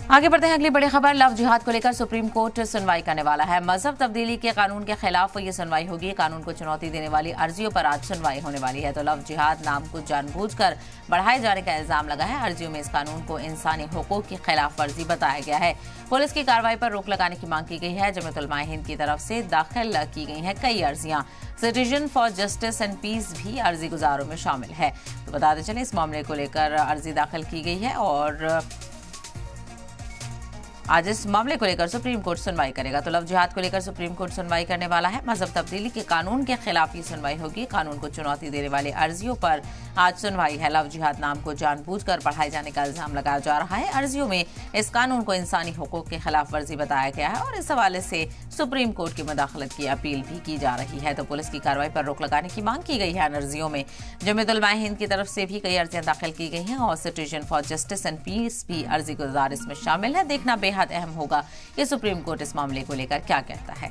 आगे बढ़ते हैं अगली बड़ी खबर। लव जिहाद को लेकर सुप्रीम कोर्ट सुनवाई करने वाला है। मजहब तब्दीली के कानून के खिलाफ ये सुनवाई होगी। कानून को चुनौती देने वाली अर्जियों पर आज सुनवाई होने वाली है। तो लव जिहाद नाम को जानबूझकर बढ़ाए जाने का इल्जाम लगा है। अर्जियों में इस कानून को इंसानी हुकूक की खिलाफ वर्जी बताया गया है। पुलिस की कार्रवाई पर रोक लगाने की मांग की गई है। जमीयत उलमा हिंद की तरफ से दाखिल की गई हैं कई अर्जियां। Citizen for justice and peace भी अर्जी गुजारों में शामिल है। तो बताते चले इस मामले को लेकर अर्जी दाखिल की गई है और आज इस मामले को लेकर सुप्रीम कोर्ट सुनवाई करेगा। तो लव जिहाद को लेकर सुप्रीम कोर्ट सुनवाई करने वाला है। मजहब तब्दीली के कानून के खिलाफ ये सुनवाई होगी। कानून को चुनौती देने वाले अर्जियों पर आज सुनवाई है। लव जिहाद नाम को जानबूझकर बढ़ाए जाने का इल्जाम लगाया जा रहा है। अर्जियों में इस कानून को इंसानी हुकूक के खिलाफ वर्जी बताया गया है और इस हवाले से सुप्रीम कोर्ट की मुदाखलत की अपील भी की जा रही है। तो पुलिस की कार्रवाई पर रोक लगाने की मांग की गई है। अर्जियों में जमीयत उलमा हिंद की तरफ से भी कई अर्जियां दाखिल की गई हैं और citizen for justice and peace भी अर्जी गुजार इसमें शामिल है। देखना बेहद अहम होगा कि सुप्रीम कोर्ट इस मामले को लेकर क्या कहता है।